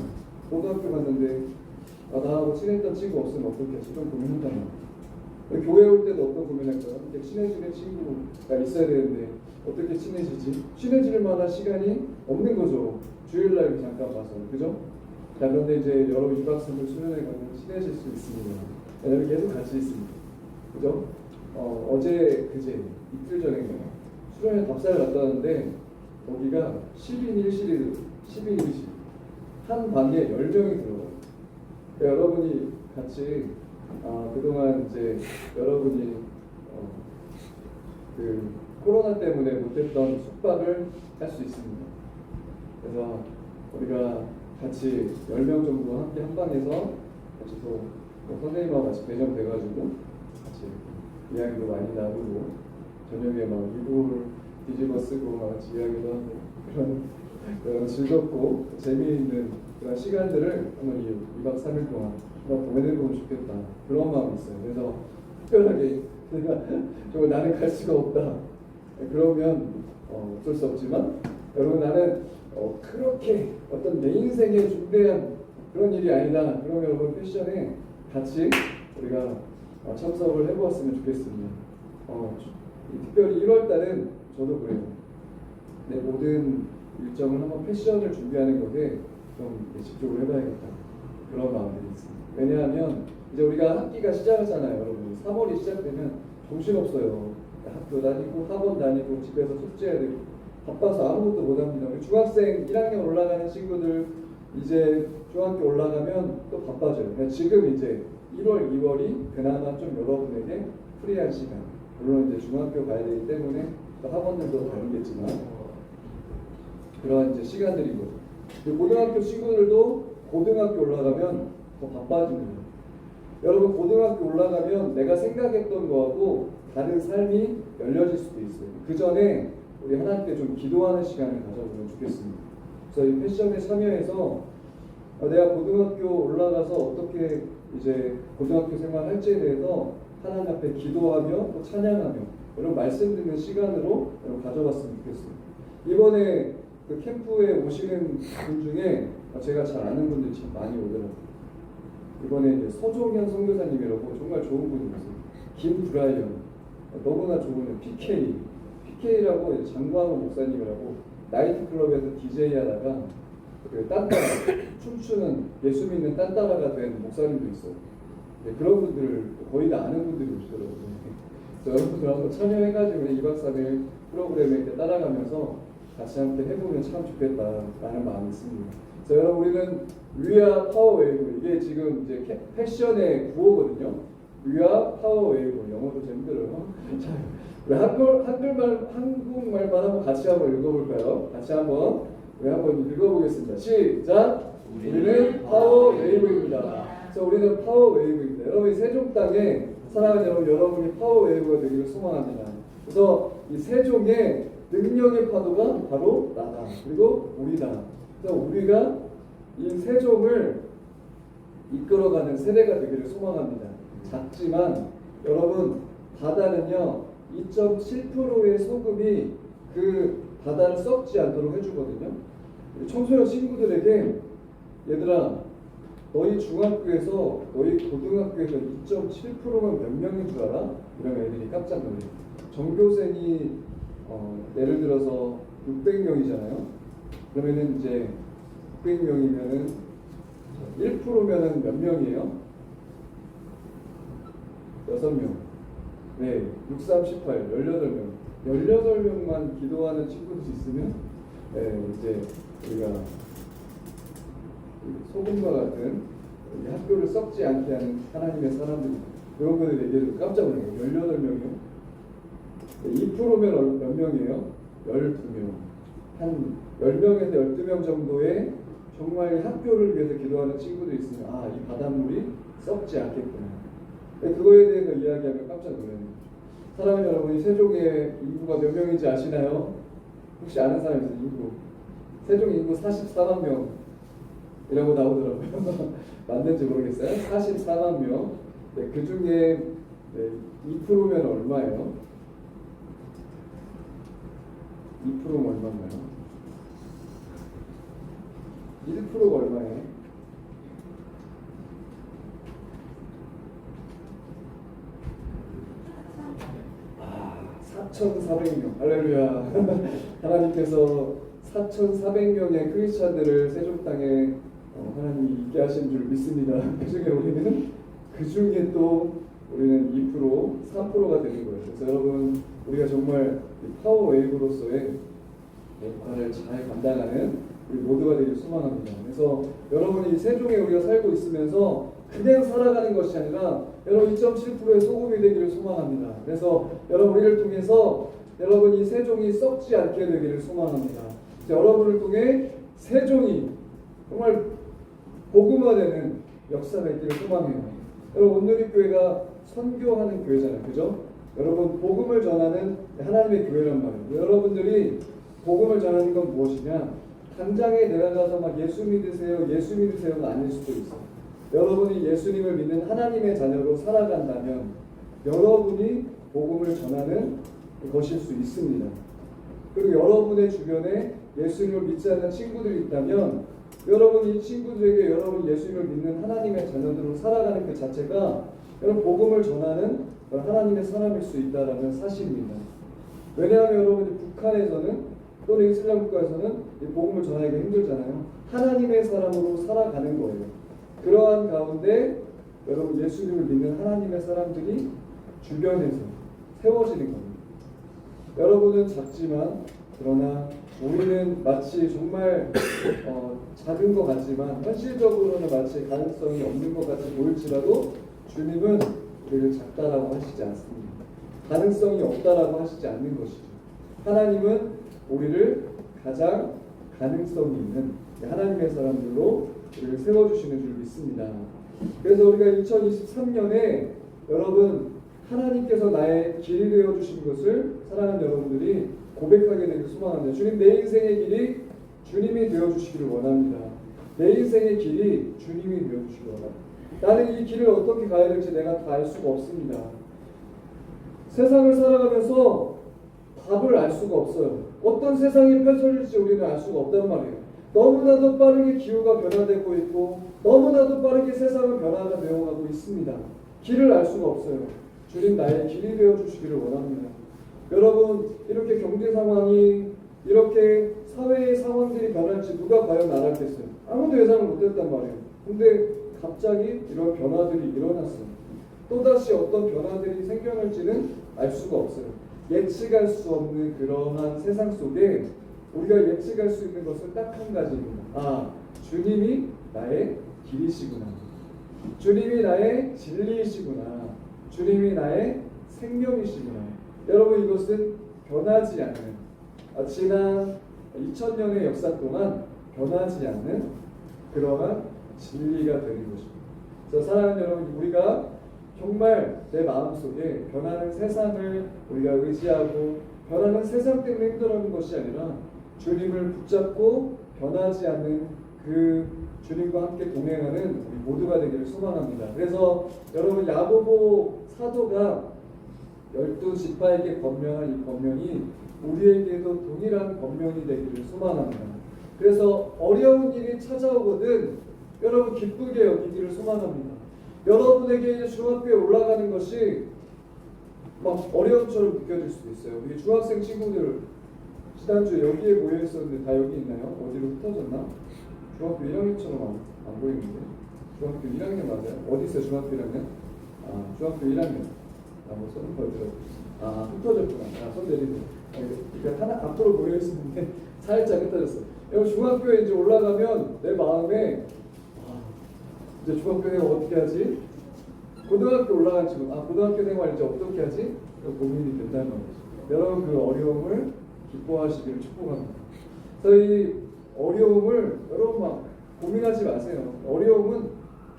고등학교 갔는데 나하고 친했던 친구 없으면 어떻게 하지? 좀 고민한단 말이야. 교회 올 때도 어떤 고민할까요? 이제 친해지는 친구가 있어야 되는데 어떻게 친해지지? 친해질 만한 시간이 없는 거죠. 주일날 잠깐 봐서 그죠? 자 그런데 이제 여러분 2박 3일 수련회 가면 친해질 수 있습니다. 여러분 계속 같이 있습니다. 그죠? 어제 그제 이틀 전에 수련회 답사를 갔다 왔는데 거기가 10인 1실이 한 방에 10명이 들어가요. 그러니까 여러분이 같이 그동안 이제 여러분이 그 코로나 때문에 못했던 숙박을 할 수 있습니다. 그래서 우리가 같이 10명 정도 함께 한 방에서 같이 또 선생님하고 같이 배정돼가지고 같이 이야기도 많이 나누고 저녁에 막 이불 뒤집어 쓰고 막 같이 이야기도 하고 그런 즐겁고 재미있는 그런 시간들을 한번 2박 3일 동안 보내보면 좋겠다 그런 마음이 있어요. 그래서 특별하게 내가 정말 나는 갈 수가 없다 그러면 어쩔 수 없지만 여러분 나는 그렇게 어떤 내 인생에 중대한 그런 일이 아니다. 그럼 여러분 패션에 같이 우리가 참석을 해보았으면 좋겠습니다. 특별히 1월달은 저도 그래요. 내 모든 일정을 한번 패션을 준비하는 것에 좀 집중을 해봐야겠다. 그런 마음이 있습니다. 왜냐하면 이제 우리가 학기가 시작하잖아요, 여러분. 3월이 시작되면 정신없어요. 학교 다니고 학원 다니고 집에서 숙제해야 되고 바빠서 아무것도 못합니다. 우리 중학생 1학년 올라가는 친구들 이제 중학교 올라가면 또 바빠져요. 그러니까 지금 이제 1월, 2월이 그나마 좀 여러분에게 프리한 시간. 물론 이제 중학교 가야 되기 때문에 또 학원들도 다니겠지만 그런 이제 시간들인 거죠. 고등학교 친구들도 고등학교 올라가면 더 바빠집니다. 여러분 고등학교 올라가면 내가 생각했던 거하고 다른 삶이 열려질 수도 있어요. 그 전에 우리 하나님께 좀 기도하는 시간을 가져보면 좋겠습니다. 그래서 이 패션에 참여해서 내가 고등학교 올라가서 어떻게 이제 고등학교 생활 할지에 대해서 하나님 앞에 기도하며 또 찬양하며 이런 말씀 듣는 시간으로 가져봤으면 좋겠습니다. 이번에 그 캠프에 오시는 분 중에 제가 잘 아는 분들이 참 많이 오더라고요. 이번에 이제 서종현 선교사님이라고 정말 좋은 분이 있어요. 김브라이언 너무나 좋은 PK라고 장광호 목사님이라고 나이트클럽에서 DJ 하다가 그 딴따라 춤추는 예수 믿는 딴따라가 된 목사님도 있어요. 네, 그런 분들을 거의 다 아는 분들이 오시더라고요. 그래서 여러분들 한번 참여해가지고 2박 3일 프로그램에 이렇게 따라가면서 같이 함께 해보면 참 좋겠다라는 마음이 있습니다. 그래서 여러분 우리는 위아 파워웨이브 이게 지금 이제 패션의 구호거든요. 위아 파워웨이브 영어도 좀 힘들어요. 자, 우리 한국말만 한번 같이 한번 읽어볼까요? 같이 한번 우리 한번 읽어보겠습니다. 시작. 우리는 파워웨이브입니다. 그래서 우리는 파워웨이브입니다. 여러분 이 세종 땅에 사랑하는 여러분이 파워웨이브가 되기를 소망합니다. 그래서 이 세종의 능력의 파도가 바로 나다. 그리고 우리다. 그래서 우리가 이 세종을 이끌어가는 세대가 되기를 소망합니다. 작지만 여러분 바다는요 2.7%의 소금이 그 바다를 썩지 않도록 해주거든요. 청소년 친구들에게 얘들아 너희 중학교에서 너희 고등학교에서 2.7%면 몇 명인 줄 알아? 이러면 애들이 깜짝 놀래요. 전교생이 예를 들어서 600명이잖아요. 그러면은 이제 600명이면은 1%면은 몇 명이에요? 6명. 네, 6, 3, 18, 18명. 18명만 기도하는 친구들이 있으면 이제 우리가 소금과 같은 학교를 썩지 않게 하는 하나님의 사람들 그런 분들이 얘기해도 깜짝 놀라요. 18명이요? 2%면 몇 명이에요? 12명. 한 10명에서 12명 정도의 정말 학교를 위해서 기도하는 친구들이 있으면 이 바닷물이 썩지 않겠구나. 그거에 대해서 이야기하면 깜짝 놀라는 거죠. 사랑하는 여러분, 이 세종의 인구가 몇 명인지 아시나요? 혹시 아는 사람 있어요? 인구. 세종 인구 44만 명이라고 나오더라고요. 맞는지 모르겠어요. 44만 명. 네, 그 중에 2%면 얼마예요? 2%면 얼마인가요? 1%가 얼마예요? 4,400명. 할렐루야. 하나님께서 4,400명의 크리스찬들을 세종 땅에 하나님이 있게 하신 줄 믿습니다. 그중에 우리는 우리는 2%, 3%가 되는 거예요. 그래서 여러분 우리가 정말 파워웨이브로서의 역할을 잘 감당하는 우리 모두가 되길 소망합니다. 그래서 여러분이 세종에 우리가 살고 있으면서 그냥 살아가는 것이 아니라 여러분 2.7%의 소금이 되기를 소망합니다. 그래서 여러분 우리를 통해서 여러분 이 세종이 썩지 않게 되기를 소망합니다. 여러분을 통해 세종이 정말 복음화되는 역사가 있기를 소망해요. 여러분 온누리교회가 선교하는 교회잖아요. 그죠? 여러분 복음을 전하는 하나님의 교회란 말이에요. 여러분들이 복음을 전하는 건 무엇이냐? 당장에 내가 가서 막 예수 믿으세요가 아닐 수도 있어요. 여러분이 예수님을 믿는 하나님의 자녀로 살아간다면 여러분이 복음을 전하는 것일 수 있습니다. 그리고 여러분의 주변에 예수님을 믿지 않는 친구들이 있다면 여러분 이 친구들에게 여러분 예수님을 믿는 하나님의 자녀들로 살아가는 그 자체가 여러분 복음을 전하는 하나님의 사람일 수 있다는 사실입니다. 왜냐하면 여러분이 북한에서는 또는 이슬람 국가에서는 이 복음을 전하기가 힘들잖아요. 하나님의 사람으로 살아가는 거예요. 그러한 가운데 여러분 예수님을 믿는 하나님의 사람들이 주변에서 세워지는 겁니다. 여러분은 작지만 그러나 우리는 마치 정말 작은 것 같지만 현실적으로는 마치 가능성이 없는 것 같이 보일지라도 주님은 우리를 작다라고 하시지 않습니다. 가능성이 없다라고 하시지 않는 것이죠. 하나님은 우리를 가장 가능성이 있는 하나님의 사람들로 우리를 세워주시는 줄 믿습니다. 그래서 우리가 2023년에 여러분 하나님께서 나의 길이 되어주신 것을 사랑하는 여러분들이 고백하게 되길 소망합니다. 주님, 내 인생의 길이 주님이 되어주시기를 원합니다. 내 인생의 길이 주님이 되어주시기를 원합니다. 나는 이 길을 어떻게 가야 될지 내가 다 알 수가 없습니다. 세상을 살아가면서 답을 알 수가 없어요. 어떤 세상이 펼쳐질지 우리는 알 수가 없단 말이에요. 너무나도 빠르게 기후가 변화되고 있고 너무나도 빠르게 세상은 변화되어가고 있습니다. 길을 알 수가 없어요. 주님, 나의 길이 되어주시기를 원합니다. 여러분, 이렇게 경제 상황이 이렇게 사회의 상황들이 변할지 누가 과연 알았겠어요? 아무도 예상을 못했단 말이에요. 근데 갑자기 이런 변화들이 일어났어요. 또다시 어떤 변화들이 생겨날지는 알 수가 없어요. 예측할 수 없는 그러한 세상 속에 우리가 예측할 수 있는 것은 딱 한 가지입니다. 주님이 나의 길이시구나. 주님이 나의 진리이시구나. 주님이 나의 생명이시구나. 여러분, 이것은 변하지 않는 지난 2000년의 역사 동안 변하지 않는 그러한 진리가 되는 것입니다. 그래서 사랑하는 여러분, 우리가 정말 내 마음속에 변하는 세상을 우리가 의지하고 변하는 세상 때문에 힘들어하는 것이 아니라 주님을 붙잡고 변하지 않는 그 주님과 함께 동행하는 우리 모두가 되기를 소망합니다. 그래서 여러분, 야고보 사도가 12지파에게 권면한 이 권면이 우리에게도 동일한 권면이 되기를 소망합니다. 그래서 어려운 일이 찾아오거든 여러분 기쁘게 여기기를 소망합니다. 여러분에게 이제 중학교에 올라가는 것이 막 어려움처럼 느껴질 수도 있어요. 우리 중학생 친구들 지난주에 여기에 모여 있었는데 다 여기 있나요? 어디로 흩어졌나? 중학교 1학년처럼 안 보이는데? 중학교 1학년 맞아요? 어디 있어요? 중학교 1학년? 중학교 1학년. 뭐 손을 벌더라고요. 흩어졌구나. 손 내리고. 그러니까 하나 앞으로 모여 있었는데 살짝 흩어졌어. 여러분, 중학교에 이제 올라가면 내 마음에 이제 중학교 생활 어떻게 하지? 고등학교 올라간 지금 고등학교 생활 이제 어떻게 하지? 고민이 된다는 거죠. 여러분, 그 어려움을 기뻐하시기를 축복합니다. 그래서 이 어려움을 여러분 막 고민하지 마세요. 어려움은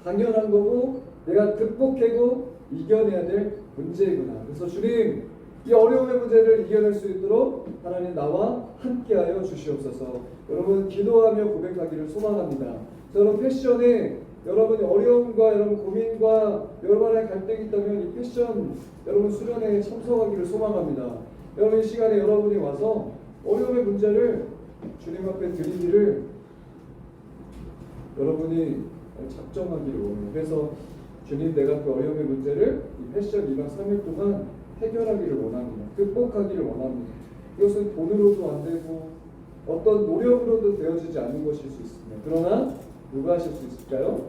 당연한 거고 내가 극복하고 이겨내야 될 문제이구나. 그래서 주님, 이 어려움의 문제를 이겨낼 수 있도록 하나님 나와 함께하여 주시옵소서. 여러분, 기도하며 고백하기를 소망합니다. 저는 패션에 여러분이 어려움과 여러분 고민과 여러분의 갈등이 있다면 이 패션 여러분 수련회에 참석하기를 소망합니다. 여러분, 이 시간에 여러분이 와서 어려움의 문제를 주님 앞에 드리기를 여러분이 작정하기를 원해요. 그래서 주님, 내가 그 어려움의 문제를 이 패션 2박 3일 동안 해결하기를 원합니다. 극복하기를 원합니다. 이것은 돈으로도 안 되고 어떤 노력으로도 되어지지 않는 것일 수 있습니다. 그러나 누가 하실 수 있을까요?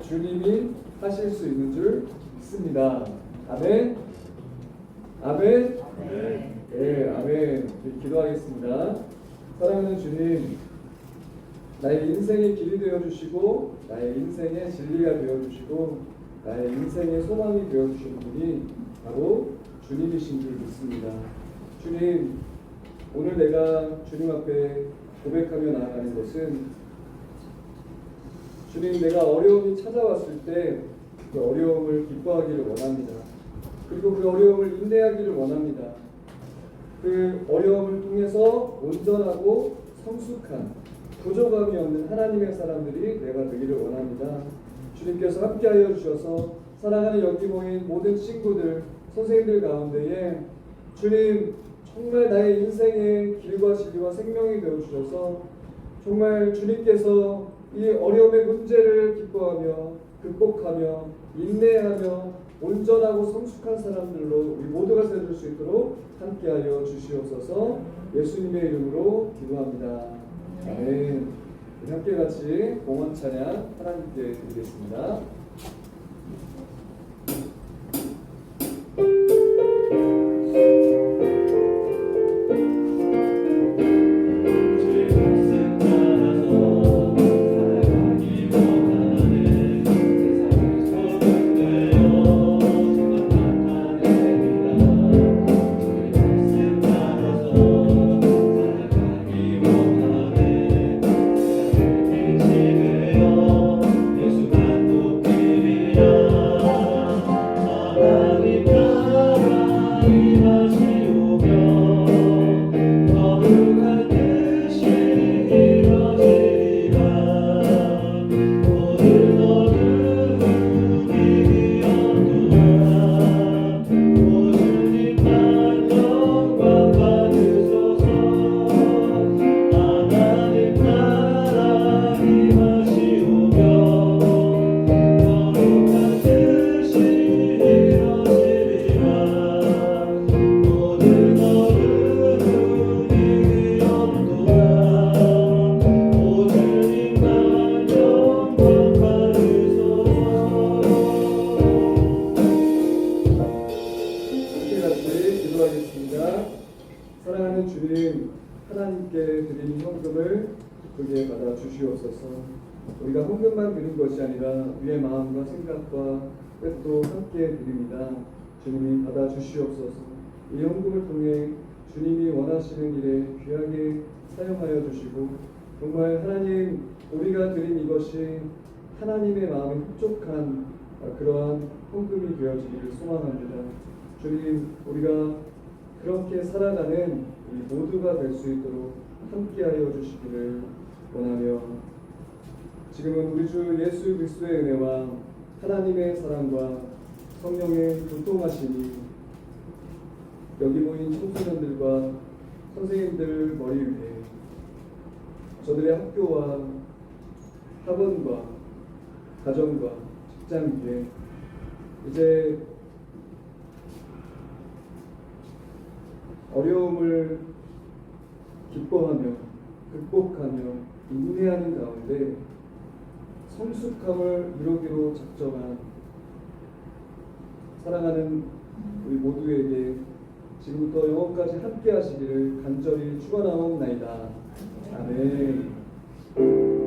주님이 하실 수 있는 줄 믿습니다. 아멘. 아멘. 네, 아멘. 기도하겠습니다. 사랑하는 주님, 나의 인생의 길이 되어주시고 나의 인생의 진리가 되어주시고 나의 인생의 소망이 되어주시는 분이 바로 주님이신 줄 믿습니다. 주님, 오늘 내가 주님 앞에 고백하며 나아가는 것은 주님, 내가 어려움이 찾아왔을 때 그 어려움을 기뻐하기를 원합니다. 그리고 그 어려움을 인내하기를 원합니다. 그 어려움을 통해서 온전하고 성숙한 부족함이 없는 하나님의 사람들이 내가 되기를 원합니다. 주님께서 함께하여 주셔서 사랑하는 여기 모인 모든 친구들, 선생님들 가운데에 주님 정말 나의 인생의 길과 진리와 생명이 되어 주셔서 정말 주님께서 이 어려움의 문제를 기뻐하며 극복하며 인내하며 온전하고 성숙한 사람들로 우리 모두가 세워줄 수 있도록 함께하여 주시옵소서. 예수님의 이름으로 기도합니다. 아멘. 우리 함께 같이 공헌 찬양 하나님께 드리겠습니다. 사랑하는 주님, 하나님께 드린 헌금을 기쁘게 받아 주시옵소서. 우리가 헌금만 드린 것이 아니라 우리의 마음과 생각과 뜻도 함께 드립니다. 주님이 받아 주시옵소서. 이 헌금을 통해 주님이 원하시는 일에 귀하게 사용하여 주시고 정말 하나님 우리가 드린 이것이 하나님의 마음에 흡족한 그러한 헌금이 되어지기를 소망합니다. 주님, 우리가 그렇게 살아가는 우리 모두가 될 수 있도록 함께하여 주시기를 원하며 지금은 우리 주 예수 그리스도의 은혜와 하나님의 사랑과 성령의 교통하심이 여기 모인 청소년들과 선생님들 머리 위에 저들의 학교와 학원과 가정과 직장 위에 이제 어려움을 기뻐하며 극복하며 인내하는 가운데 성숙함을 이루기로 작정한 사랑하는 우리 모두에게 지금부터 영원까지 함께 하시기를 간절히 축원하옵나이다. 아멘.